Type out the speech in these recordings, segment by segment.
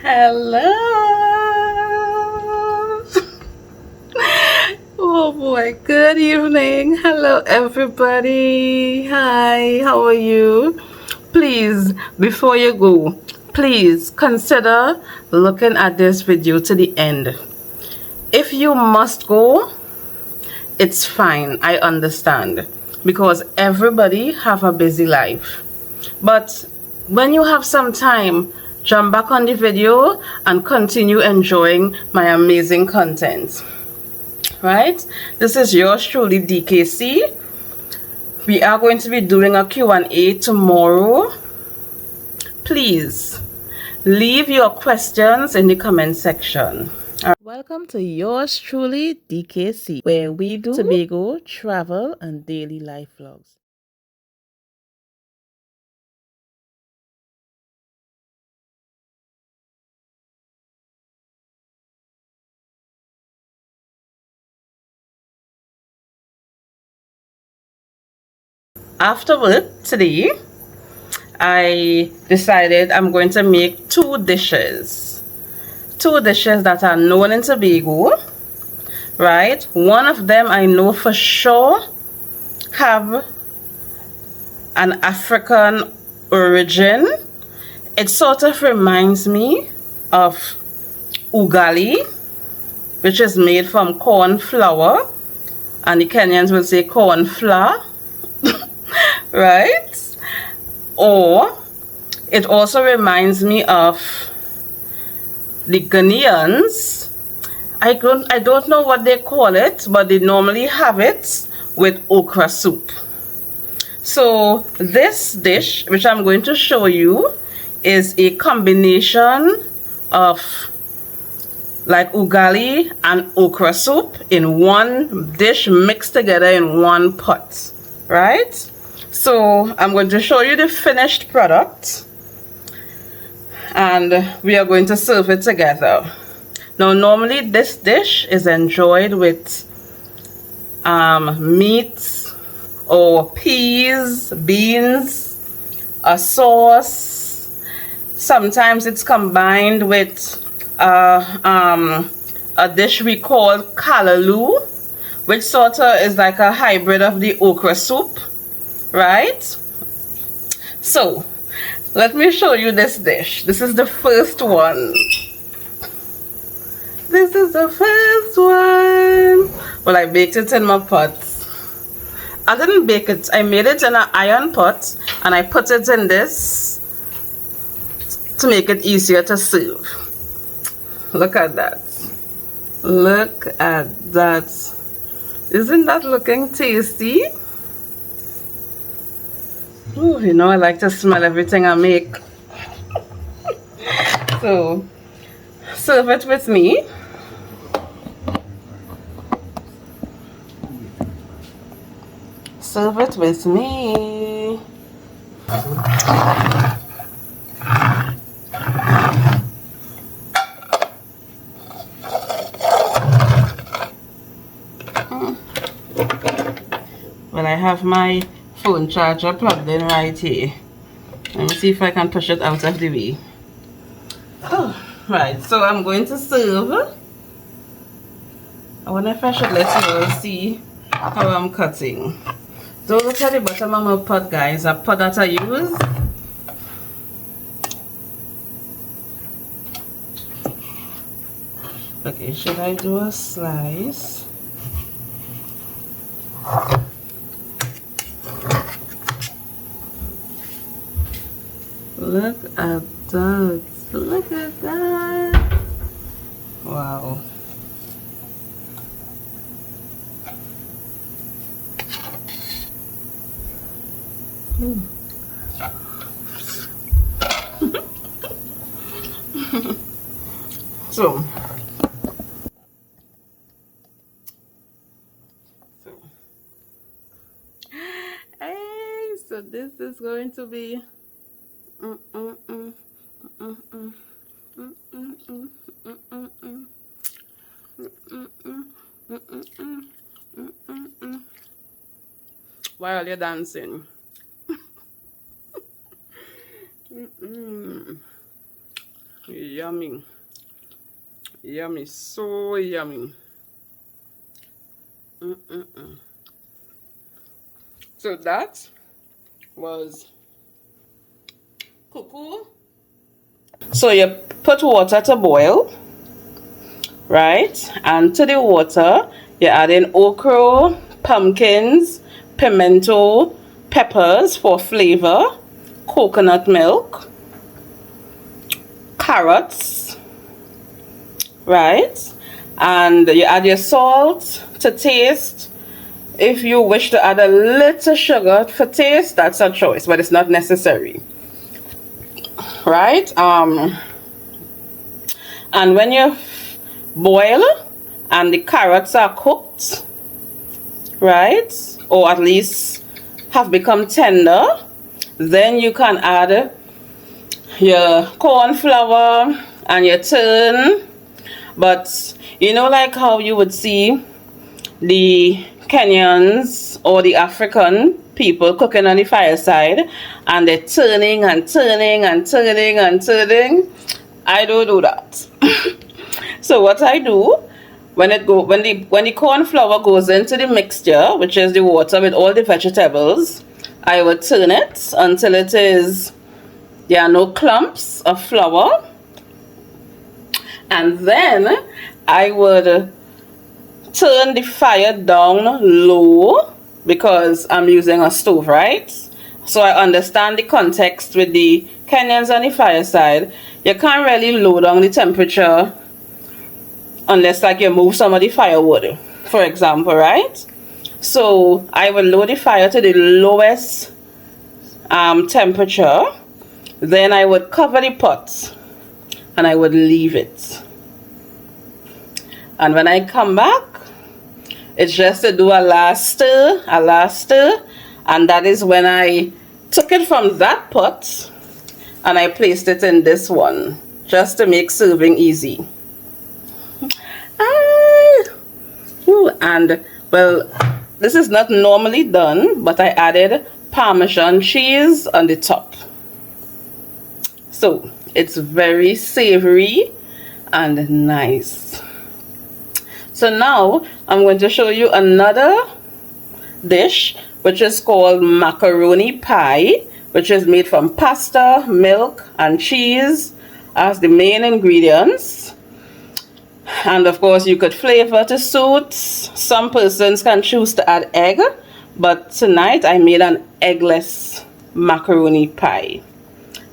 Hello. Oh boy, good evening. Hello, everybody. Hi, how are you? Please, before you go, please consider looking at this video to the end. If you must go, it's fine. I understand because everybody have a busy life. But when you have some time, jump back on the video and continue enjoying my amazing content. Right? This is yours truly, DKC. We are going to be doing a Q&A tomorrow. Please leave your questions in the comment section. Welcome to yours truly, DKC, where we do Tobago travel and daily life vlogs. After work today, I decided I'm going to make two dishes that are known in Tobago, right? One of them I know for sure have an African origin. It sort of reminds me of Ugali, which is made from corn flour, and the Kenyans will say corn flour, right? Or it also reminds me of the Ghanaians. I don't know what they call it, but they normally have it with okra soup. So this dish, which I'm going to show you, is a combination of like ugali and okra soup in one dish mixed together in one pot, right? So I'm going to show you the finished product and we are going to serve it together. Now normally this dish is enjoyed with meat or peas, beans, a sauce. Sometimes it's combined with a dish we call kalaloo, which sort of is like a hybrid of the okra soup, right? So let me show you this dish. This is the first one. This is the first one. Well, I baked it in my pot. I didn't bake it. I made it in an iron pot and I put it in this to make it easier to serve. Look at that. Look at that. Isn't that looking tasty? Ooh, you know I like to smell everything I make. So, serve it with me. Serve it with me. Well, I have my phone charger plugged in right here. Let me see if I can push it out of the way. Oh, right, so I'm going to serve. I wonder if I should let you all see how I'm cutting. Don't look at the bottom of my pot, guys. A pot that I use. Okay, should I do a slice? Look at that. Look at that. Wow. So hey, so this is going to be while you're dancing. Yummy. Yummy. So yummy. So that was cuckoo. So you put water to boil, right? And to the water, you add in okra, pumpkins, pimento, peppers for flavor, coconut milk, carrots, right? And you add your salt to taste. If you wish to add a little sugar for taste, that's a choice, but it's not necessary, right? And when you boil and the carrots are cooked, right, or at least have become tender, then you can add your corn flour and your turn. But you know, like how you would see the Kenyans or the African people cooking on the fireside and they're turning and turning and turning and turning. I don't do that. So what I do, when the corn flour goes into the mixture, which is the water with all the vegetables, I would turn it until there are no clumps of flour, and then I would turn the fire down low because I'm using a stove, right? So I understand the context with the Kenyans on the fireside. You can't really lower down the temperature unless like you move some of the firewood, for example, right? So I will lower the fire to the lowest temperature. Then I would cover the pot and I would leave it. And when I come back, it's just to do a last stir, and that is when I took it from that pot and I placed it in this one, just to make serving easy. And well, this is not normally done, but I added Parmesan cheese on the top. So it's very savory and nice. So now I'm going to show you another dish, which is called macaroni pie, which is made from pasta, milk, and cheese as the main ingredients. And of course, you could flavor to suit. Some persons can choose to add egg, but tonight I made an eggless macaroni pie.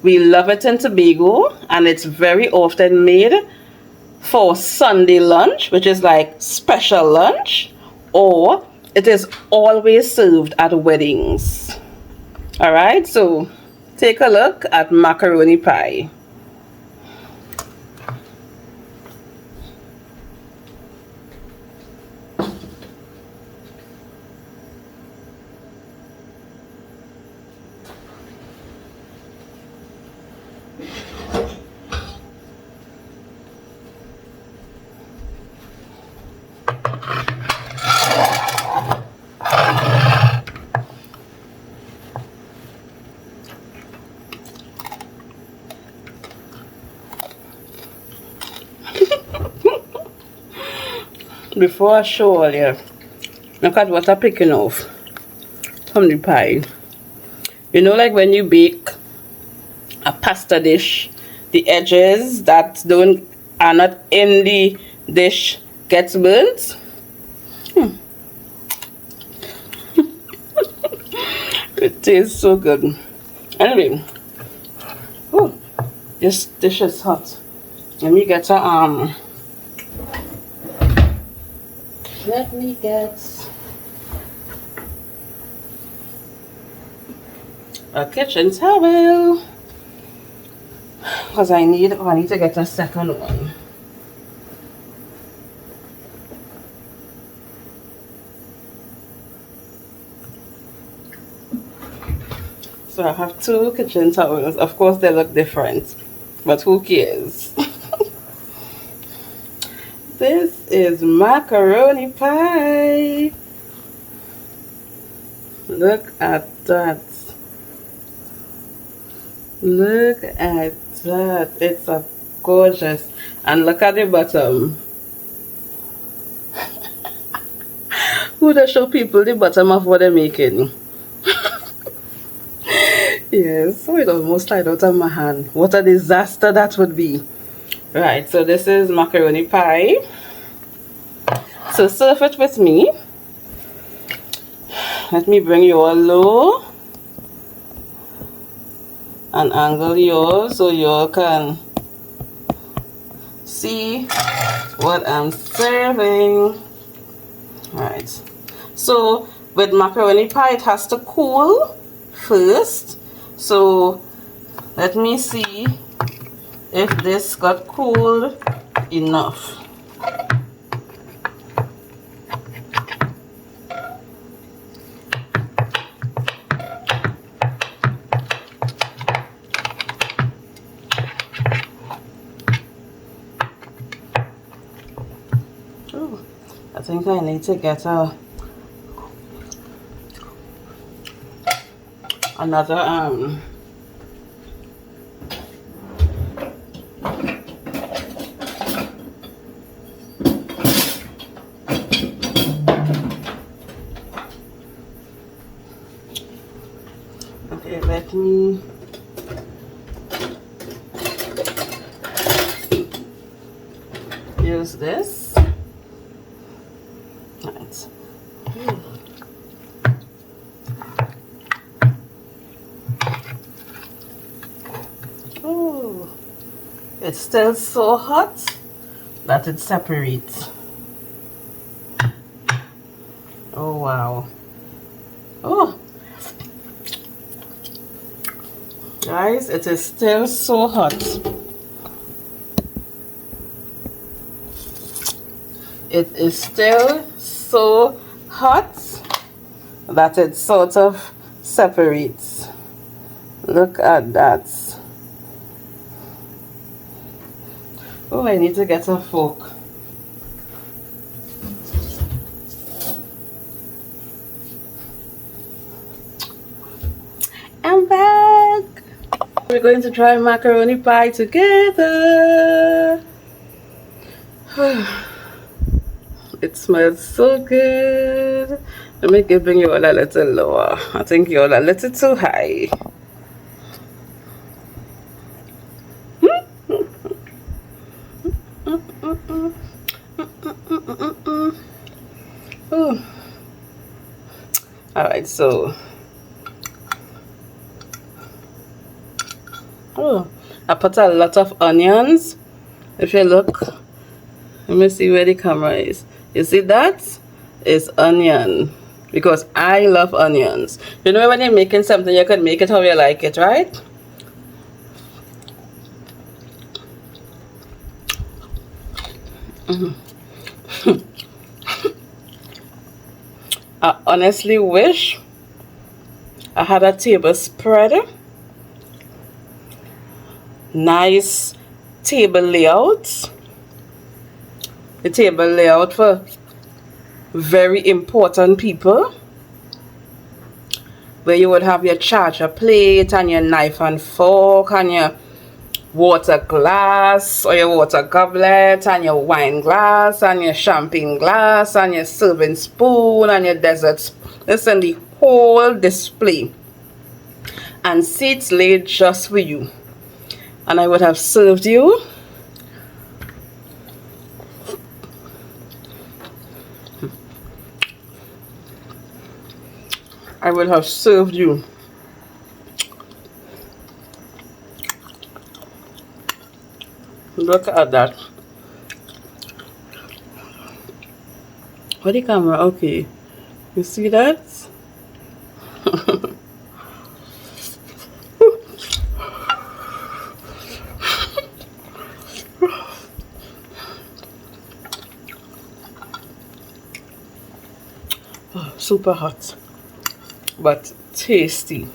We love it in Tobago, and it's very often made for Sunday lunch, which is like special lunch, or it is always served at weddings. All right, so take a look at macaroni pie. Before I show all you, look at what I'm picking off from the pie. You know, like when you bake a pasta dish, the edges that are not in the dish gets burnt. It tastes so good. Anyway, oh, this dish is hot. Let me get a kitchen towel, because I need to get a second one. So I have two kitchen towels. Of course they look different, but who cares? This is macaroni pie. Look at that. Look at that. It's a gorgeous. And look at the bottom. Who does show people the bottom of what they're making? Yes, so it almost slid out of my hand. What a disaster that would be. Right, so this is macaroni pie. So serve it with me. Let me bring you all low and angle yours so you all can see what I'm serving. Right, so with macaroni pie it has to cool first. So let me see if this got cooled enough. Oh, I think I need to get another okay, let me use this. Right. Oh, it's still so hot that it separates. Oh wow. Oh, guys, it is still so hot. It is still so hot that it sort of separates. Look at that. Oh, I need to get a fork. I'm back. We're going to try macaroni pie together. It smells so good. Let me bring you all a little lower. I think you're a little too high. Oh. Alright, so I put a lot of onions. If you look, let me see where the camera is. You see that? It's onion. Because I love onions. You know when you're making something, you can make it how you like it, right? I honestly wish I had a table spread. Nice table layout. The table layout for very important people, where you would have your charger plate and your knife and fork and your water glass or your water goblet and your wine glass and your champagne glass and your serving spoon and your dessert. Listen, the whole display and seats laid just for you, and I would have served you Look at that. Where the camera? Okay, you see that? Oh, super hot, but tasty.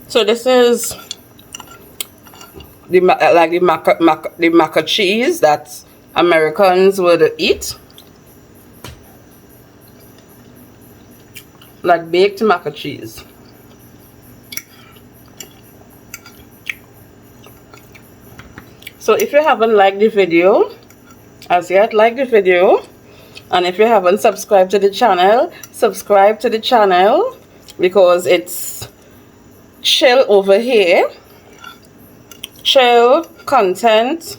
So this is the maca cheese that Americans would eat, like baked mac and cheese. So if you haven't liked the video as yet, like the video, and if you haven't subscribed to the channel, subscribe to the channel, because it's chill over here, chill content,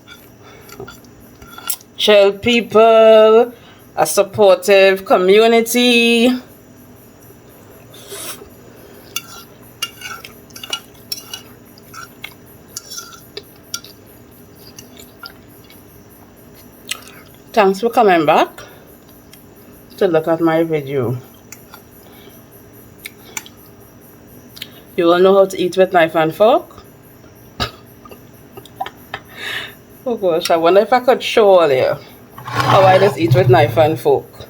chill people, a supportive community. Thanks for coming back to look at my video. You all know how to eat with knife and fork? Oh gosh, I wonder if I could show all you how I just eat with knife and fork.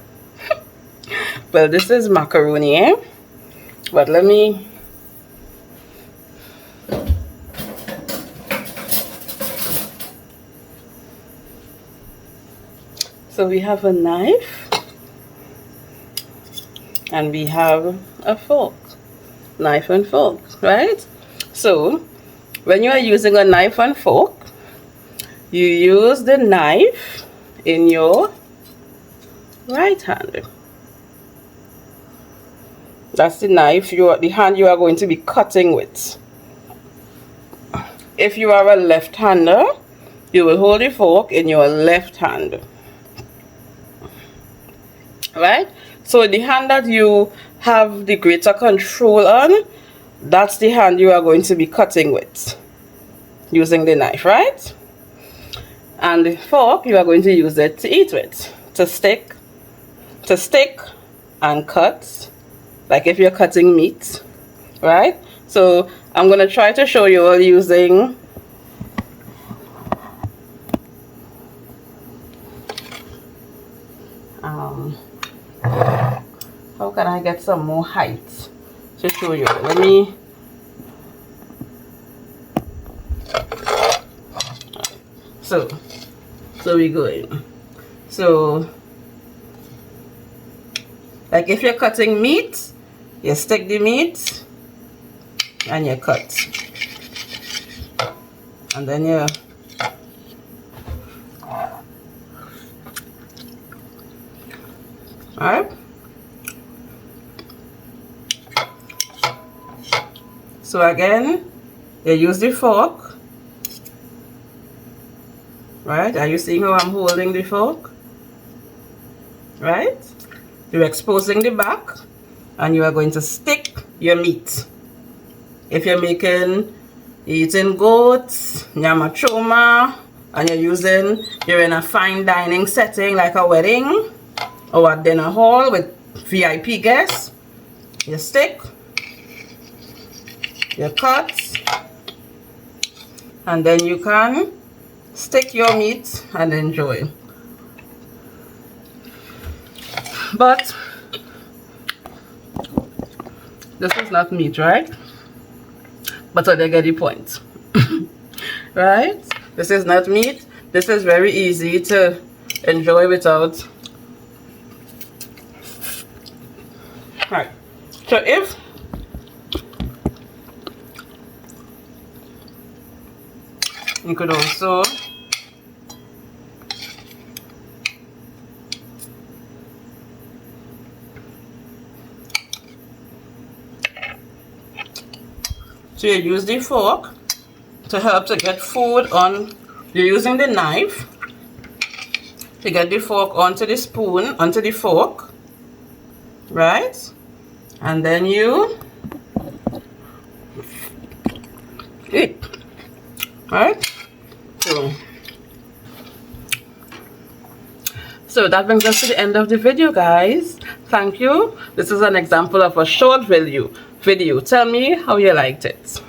Well, this is macaroni, eh? But let me... So we have a knife and we have a fork, knife and fork, right? So when you are using a knife and fork, you use the knife in your right hand. That's the knife, the hand you are going to be cutting with. If you are a left-hander, you will hold the fork in your left hand. Right? So the hand that you have the greater control on, that's the hand you are going to be cutting with using the knife, right? And the fork, you are going to use it to eat with, to stick and cut, like if you're cutting meat, right? So I'm going to try to show you all using how can I get some more height to show you? Let me... So we're going. So, like if you're cutting meat, you stick the meat and you cut. And then you... Alright? So again, you use the fork, right? Are you seeing how I'm holding the fork? Right? You're exposing the back and you are going to stick your meat. If you're eating goats, nyama choma, and you're in a fine dining setting like a wedding or a dinner hall with VIP guests, you stick, you cut, and then you can stick your meat and enjoy. But this is not meat, right? But I get the point. Right? This is not meat. This is very easy to enjoy without. Right. So if you could also you use the fork to help to get food on. You're using the knife to get the fork onto the spoon, onto the fork, right? And then you eat, right? So that brings us to the end of the video, guys. Thank you. This is an example of a short video. Tell me how you liked it.